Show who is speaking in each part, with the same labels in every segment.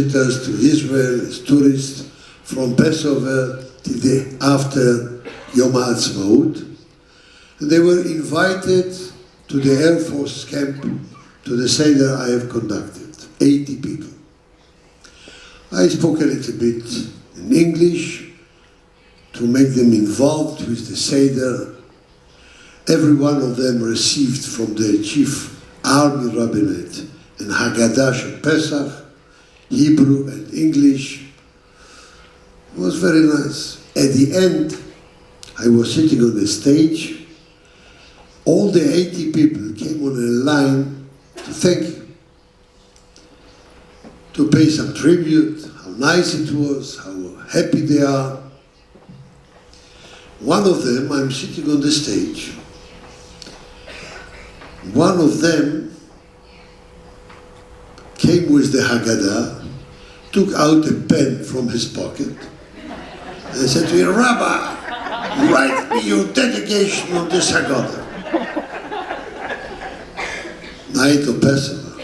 Speaker 1: visitors to Israel as tourists from Passover till after Yom HaAtzmaut. And they were invited to the Air Force camp, to the Seder I have conducted, 80 people. I spoke a little bit in English to make them involved with the Seder. Every one of them received from the chief army rabbinate and Haggadah Shel Pesach, Hebrew and English. It was very nice. At the end, I was sitting on the stage. All the 80 people came on a line to thank you, to pay some tribute, how nice it was, how happy they are. One of them, I'm sitting on the stage. One of them came with the Haggadah, took out a pen from his pocket, and said to me, "Rabbi, write me your dedication on this Haggadah." Night of Passover.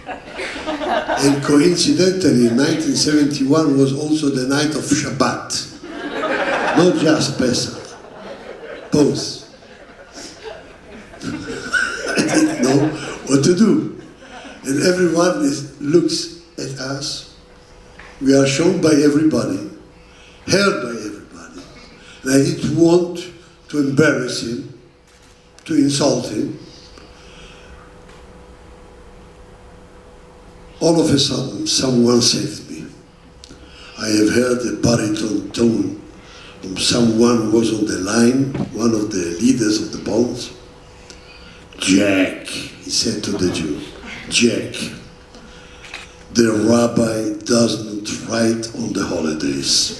Speaker 1: And coincidentally, 1971 was also the night of Shabbat, not just Pesach, both. I didn't know what to do. And everyone looks at us. We are shown by everybody, heard by everybody. And I didn't want to embarrass him, to insult him. All of a sudden, someone saved me. I have heard a baritone tone from someone who was on the line, one of the leaders of the bonds. "Jack," he said to the Jew, "Jack, the rabbi doesn't write on the holidays."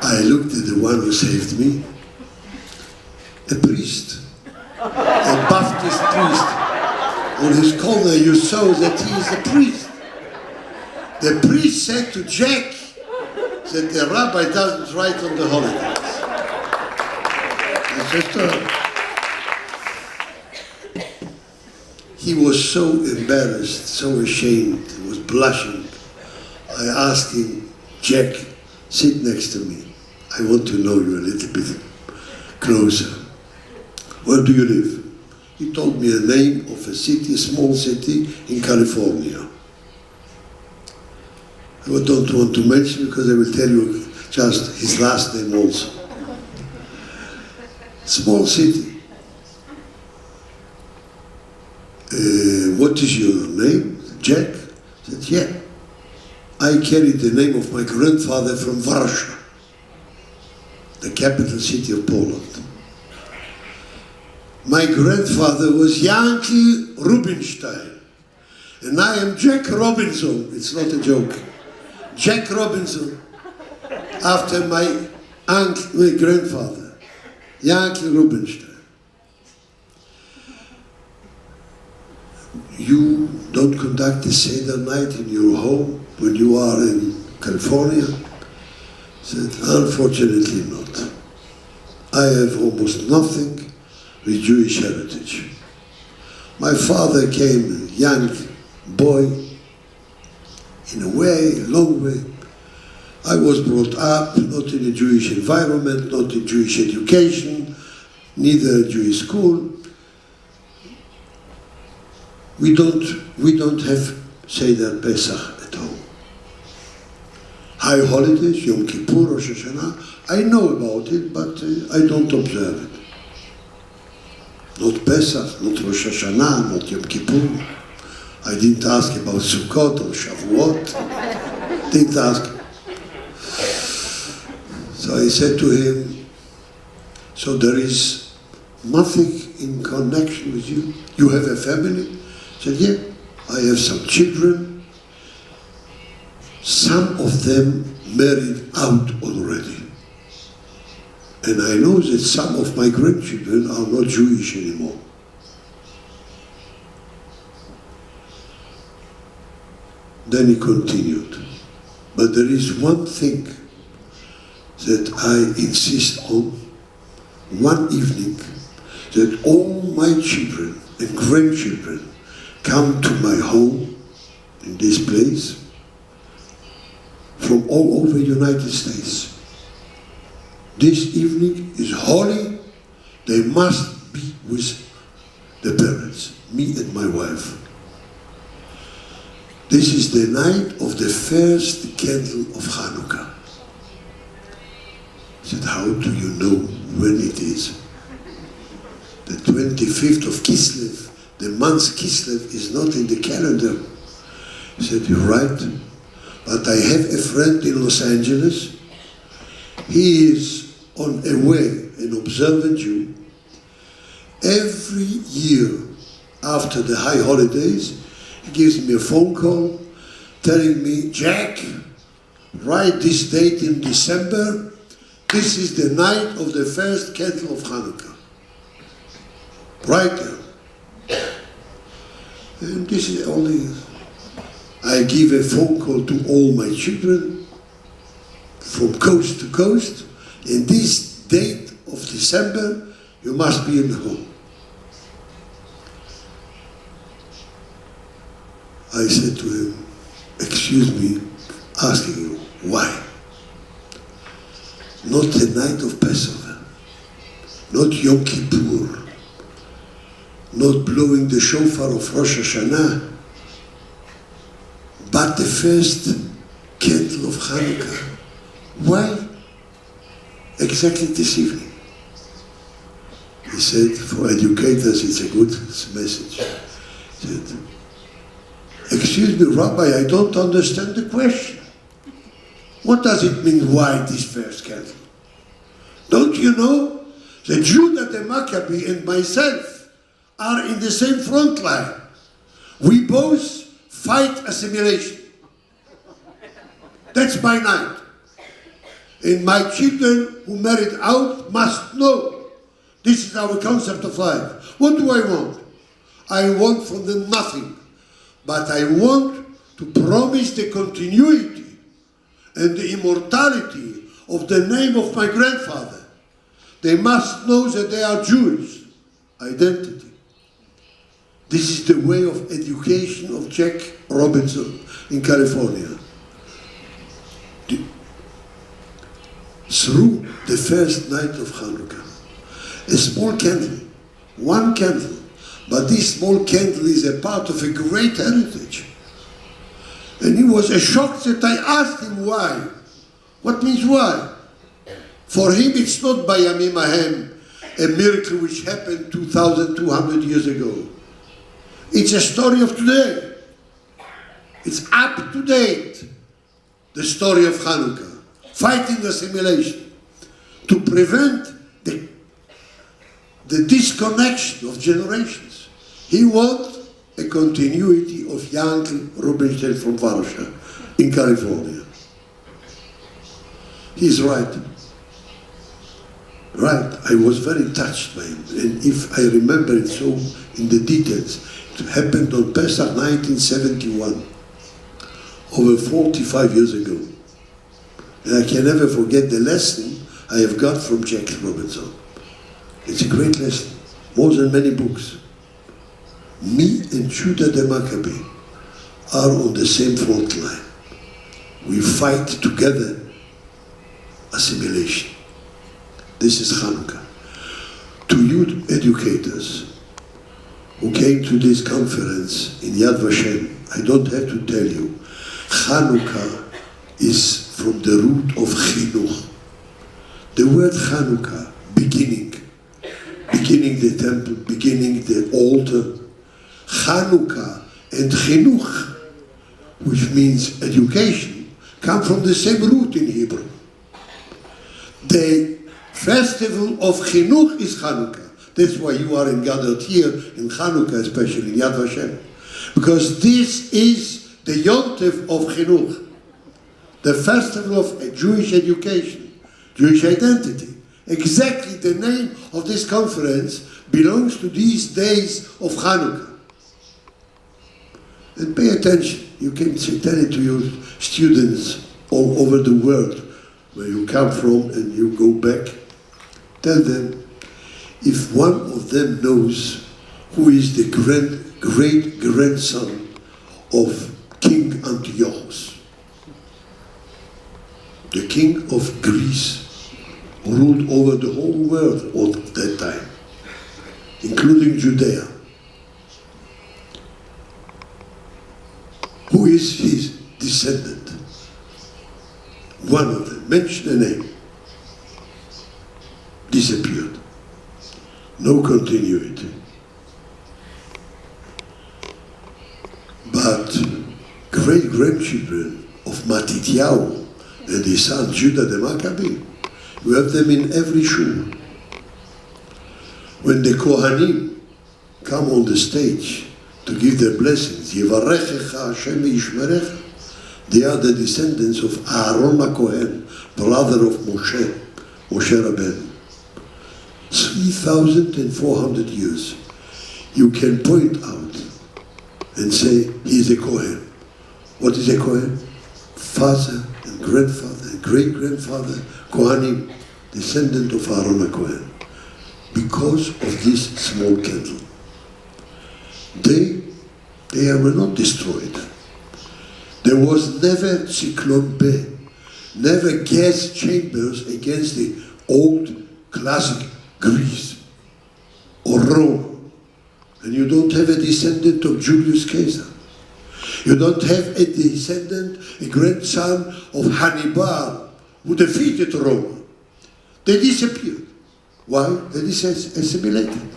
Speaker 1: I looked at the one who saved me, a priest, a Baptist priest. On his collar you saw that he is a priest. The priest said to Jack that the rabbi doesn't write on the holidays. I said, he was so embarrassed, so ashamed, he was blushing. I asked him, "Jack, sit next to me. I want to know you a little bit closer. Where do you live?" He told me the name of a city, a small city in California. I don't want to mention because I will tell you just his last name also. Small city. "What is your name?" "Jack." I said, "Yeah. I carry the name of my grandfather from Warsaw, the capital city of Poland. My grandfather was Yankee Rubinstein, and I am Jack Robinson." It's not a joke. Jack Robinson, after my grandfather, Yankee Rubinstein. "You don't conduct a Seder night in your home when you are in California?" I said, "Unfortunately not. I have almost nothing with Jewish heritage. My father came a young boy, in a way, a long way. I was brought up not in a Jewish environment, not in Jewish education, neither a Jewish school. We don't have Seder Pesach at home. High holidays, Yom Kippur, Rosh Hashanah, I know about it, but I don't observe it. Not Pesach, not Rosh Hashanah, not Yom Kippur. I didn't ask about Sukkot or Shavuot. Didn't ask." So I said to him, "So there is nothing in connection with you? You have a family?" I said, "Yeah, I have some children. Some of them married out already. And I know that some of my grandchildren are not Jewish anymore." Then he continued, "But there is one thing that I insist on, one evening, that all my children and grandchildren come to my home in this place from all over the United States. This evening is holy. They must be with the parents, me and my wife. This is the night of the first candle of Chanukah. I said, how do you know when it is? The 25th of Kislev, the month Kislev is not in the calendar. I said, you're right, but I have a friend in Los Angeles. He is on a way, an observant Jew. Every year after the high holidays, he gives me a phone call telling me, Jack, write this date in December. This is the night of the first candle of Chanukah. Right there. And this is only, I give a phone call to all my children from coast to coast. And this date of December, you must be in the home. I said to him, excuse me, asking you, why? Not the night of Passover, not Yom Kippur, not blowing the shofar of Rosh Hashanah, but the first candle of Chanukah. Why? Exactly this evening. He said, for educators it's a good message. He said, excuse me, Rabbi, I don't understand the question. What does it mean, why this first candle? Don't you know? The Judah the Maccabee and myself are in the same front line. We both fight assimilation. That's my night. And my children who married out must know this is our concept of life. What do I want? I want from them nothing. But I want to promise the continuity and the immortality of the name of my grandfather. They must know that they are Jewish. Identity. This is the way of education of Jack Robinson in California. Through the first night of Chanukah. A small candle, one candle, but this small candle is a part of a great heritage. And he was shocked that I asked him why. What means why? For him it's not by Yamim Ahem, a miracle which happened 2,200 years ago. It's a story of today. It's up to date, the story of Chanukah. Fighting assimilation, to prevent the disconnection of generations. He wants a continuity of Yankel Rubinstein from Warsaw in California. He's right. Right, I was very touched by him. And if I remember it so in the details, it happened on Pesach 1971, over 45 years ago. And I can never forget the lesson I have got from Jack Robinson. It's a great lesson, more than many books. Me and Judah the Maccabee are on the same front line. We fight together assimilation. This is Chanukah. To you educators who came to this conference in Yad Vashem, I don't have to tell you, Chanukah is from the root of chinuch. The word Chanukah, beginning the temple, beginning the altar. Chanukah and chinuch, which means education, come from the same root in Hebrew. The festival of chinuch is Chanukah. That's why you are gathered here in Chanukah, especially in Yad Vashem, because this is the yontif of chinuch. The festival of Jewish education, Jewish identity. Exactly the name of this conference belongs to these days of Chanukah. And pay attention. You can tell it to your students all over the world, where you come from and you go back. Tell them, if one of them knows who is the great grandson of King Antiochus, the king of Greece, who ruled over the whole world at that time, including Judea. Who is his descendant? One of them, mention a name, disappeared. No continuity. But great-grandchildren of Matityahu and his son Judah the Maccabee, we have them in every shul. When the Kohanim come on the stage to give their blessings, Yevarechecha Hashem Yishmerecha, they are the descendants of Aaron HaKohen, brother of Moshe Rabbeinu. 3,400 years. You can point out and say, he is a Kohen. What is a Kohen? Father and grandfather and great-grandfather, Kohanim, descendant of Aaron HaKohen. Because of this small candle. They were not destroyed. There was never Cyclone B, never gas chambers against the old classic Greece or Rome. And you don't have a descendant of Julius Caesar. You don't have a descendant, a grandson of Hannibal who defeated Rome. They disappeared. Why? They assimilated.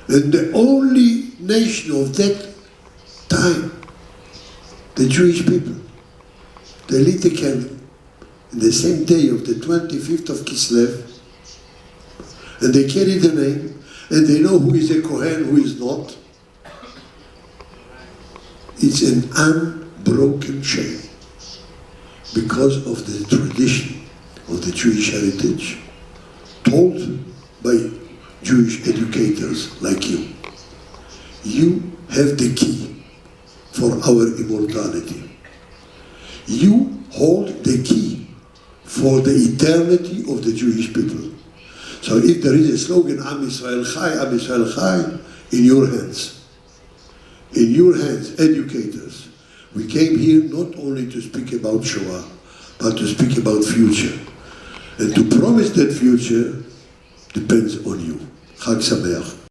Speaker 1: And the only nation of that time, the Jewish people, they lit the candle in the same day of the 25th of Kislev, and they carry the name, and they know who is a Kohen, who is not. It's an unbroken chain because of the tradition of the Jewish heritage told by Jewish educators like you. You have the key for our immortality. You hold the key for the eternity of the Jewish people. So if there is a slogan, Am Yisrael Chai, in your hands. In your hands, educators. We came here not only to speak about Shoah, but to speak about future. And to promise that future depends on you. Chag Sameach.